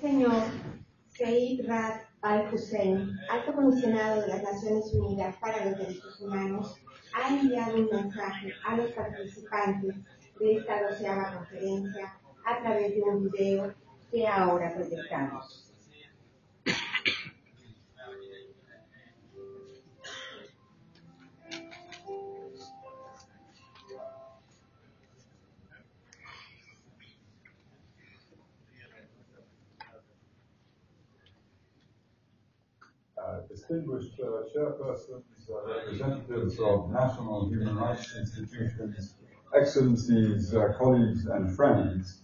Señor Zeid Ra'ad al-Hussein, alto comisionado de las Naciones Unidas para los Derechos Humanos, ha enviado un mensaje a los participantes de esta 12ª conferencia a través de un video que ahora proyectamos. Distinguished chairpersons, representatives of national human rights institutions, excellencies, colleagues and friends,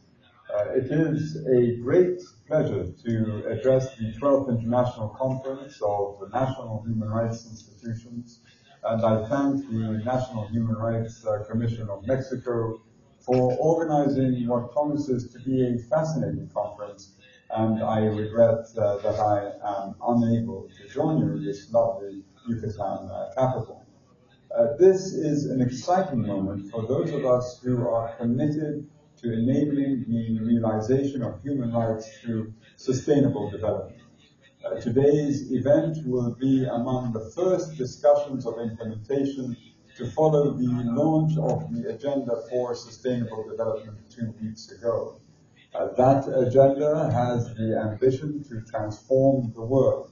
it is a great pleasure to address the 12th International Conference of the National Human Rights Institutions, and I thank the National Human Rights Commission of Mexico for organizing what promises to be a fascinating conference, and I regret that I am unable to join you in this lovely Yucatan capital. This is an exciting moment for those of us who are committed to enabling the realization of human rights through sustainable development. Today's event will be among the first discussions of implementation to follow the launch of the Agenda for Sustainable Development 2 weeks ago. That agenda has the ambition to transform the world.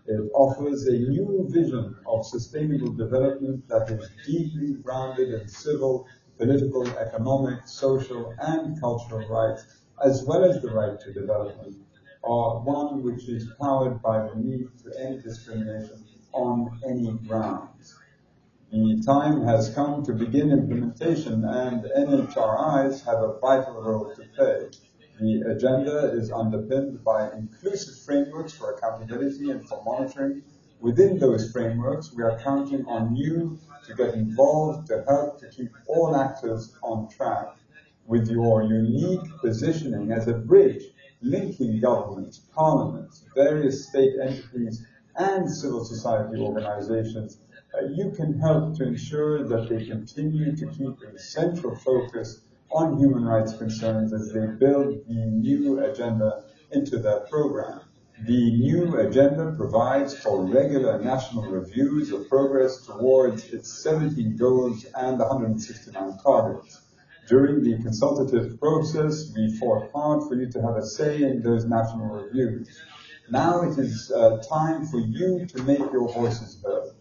It offers a new vision of sustainable development that is deeply grounded in civil, political, economic, social, and cultural rights, as well as the right to development, or one which is powered by the need to end discrimination on any grounds. The time has come to begin implementation, and NHRIs have a vital role to play. The agenda is underpinned by inclusive frameworks for accountability and for monitoring. Within those frameworks, we are counting on you to get involved to help to keep all actors on track. With your unique positioning as a bridge linking governments, parliaments, various state entities, and civil society organizations, you can help to ensure that they continue to keep a central focus on human rights concerns as they build the new agenda into their program. The new agenda provides for regular national reviews of progress towards its 17 goals and 169 targets. During the consultative process, we fought hard for you to have a say in those national reviews. Now it is time for you to make your voices heard.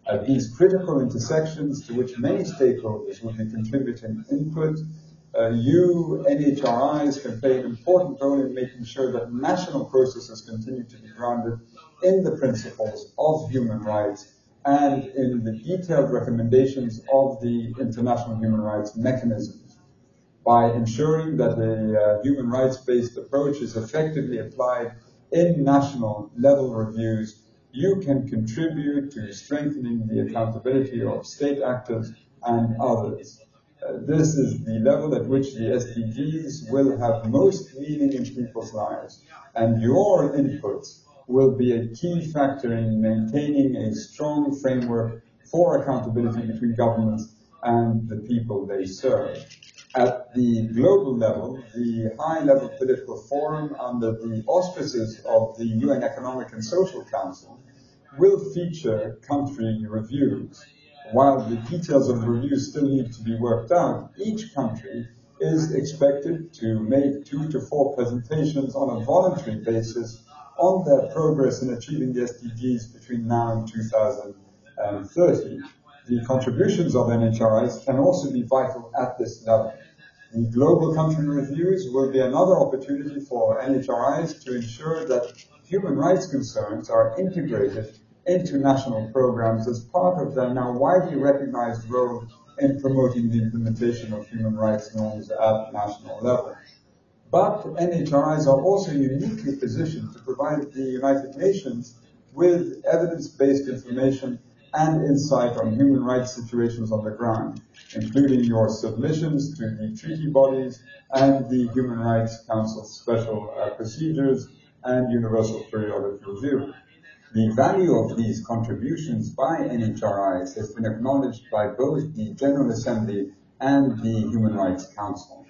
At these critical intersections to which many stakeholders will be contributing input, you, NHRIs, can play an important role in making sure that national processes continue to be grounded in the principles of human rights and in the detailed recommendations of the international human rights mechanisms. By ensuring that a human rights-based approach is effectively applied in national level reviews, you can contribute to strengthening the accountability of state actors and others. This is the level at which the SDGs will have most meaning in people's lives, and your inputs will be a key factor in maintaining a strong framework for accountability between governments and the people they serve. At the global level, the high-level political forum under the auspices of the UN Economic and Social Council will feature country reviews. While the details of the reviews still need to be worked out, each country is expected to make 2 to 4 presentations on a voluntary basis on their progress in achieving the SDGs between now and 2030. The contributions of NHRIs can also be vital at this level. The global country reviews will be another opportunity for NHRIs to ensure that human rights concerns are integrated into national programs as part of their now widely recognized role in promoting the implementation of human rights norms at national level. But NHRIs are also uniquely positioned to provide the United Nations with evidence-based information and insight on human rights situations on the ground, including your submissions to the treaty bodies and the Human Rights Council special procedures and universal periodic review. The value of these contributions by NHRIs has been acknowledged by both the General Assembly and the Human Rights Council.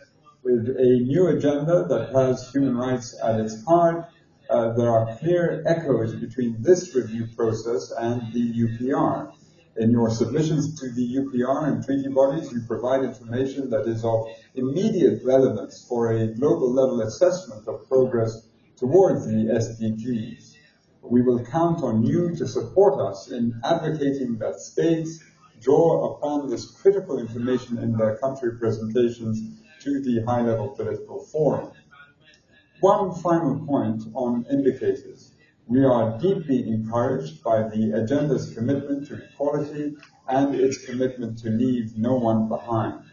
with a new agenda that has human rights at its heart. There are clear echoes between this review process and the UPR. In your submissions to the UPR and treaty bodies, you provide information that is of immediate relevance for a global level assessment of progress towards the SDGs. We will count on you to support us in advocating that states draw upon this critical information in their country presentations to the high-level political forum. One final point on indicators. We are deeply encouraged by the agenda's commitment to equality and its commitment to leave no one behind.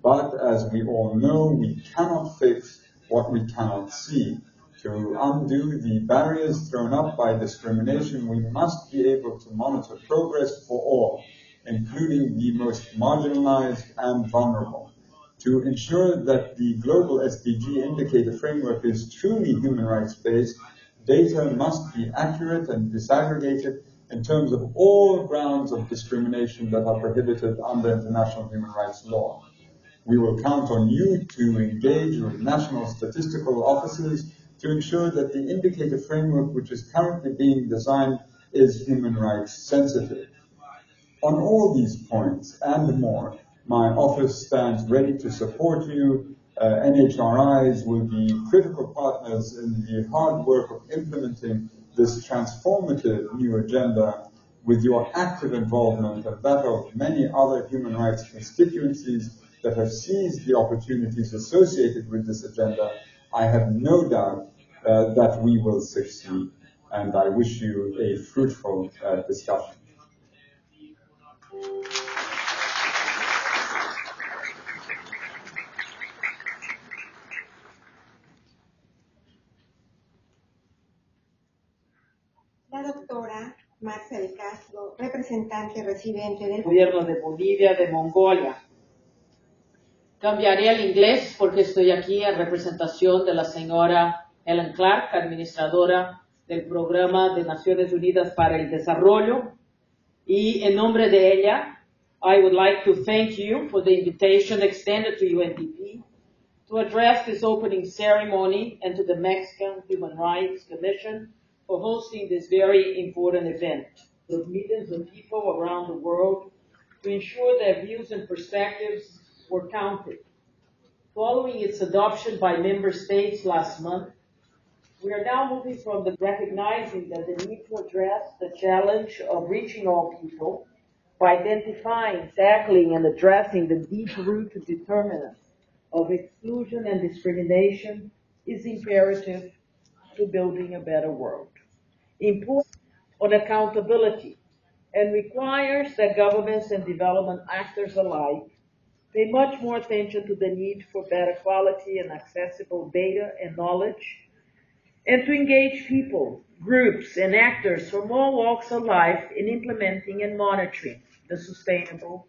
But as we all know, we cannot fix what we cannot see. To undo the barriers thrown up by discrimination, we must be able to monitor progress for all, including the most marginalized and vulnerable. To ensure that the global SDG indicator framework is truly human rights-based, data must be accurate and disaggregated in terms of all grounds of discrimination that are prohibited under international human rights law. We will count on you to engage with national statistical offices to ensure that the indicator framework which is currently being designed is human rights sensitive. On all these points and more, my office stands ready to support you. NHRIs will be critical partners in the hard work of implementing this transformative new agenda. With your active involvement and that of many other human rights constituencies that have seized the opportunities associated with this agenda, I have no doubt that we will succeed, and I wish you a fruitful discussion. La doctora Marcia de Castro, representante residente del gobierno de Bolivia, de Mongolia. Cambiaré al inglés porque estoy aquí en representación de la señora Helen Clark, administradora del Programa de Naciones Unidas para el Desarrollo. Y en nombre de ella, I would like to thank you for the invitation extended to UNDP to address this opening ceremony and to the Mexican Human Rights Commission for hosting this very important event. Of millions of people around the world to ensure their views and perspectives were counted. Following its adoption by member states last month, we are now moving from the recognizing that the need to address the challenge of reaching all people by identifying, tackling, and addressing the deep-rooted determinants of exclusion and discrimination is imperative to building a better world. Important on accountability and requires that governments and development actors alike pay much more attention to the need for better quality and accessible data and knowledge, and to engage people, groups, and actors from all walks of life in implementing and monitoring the Sustainable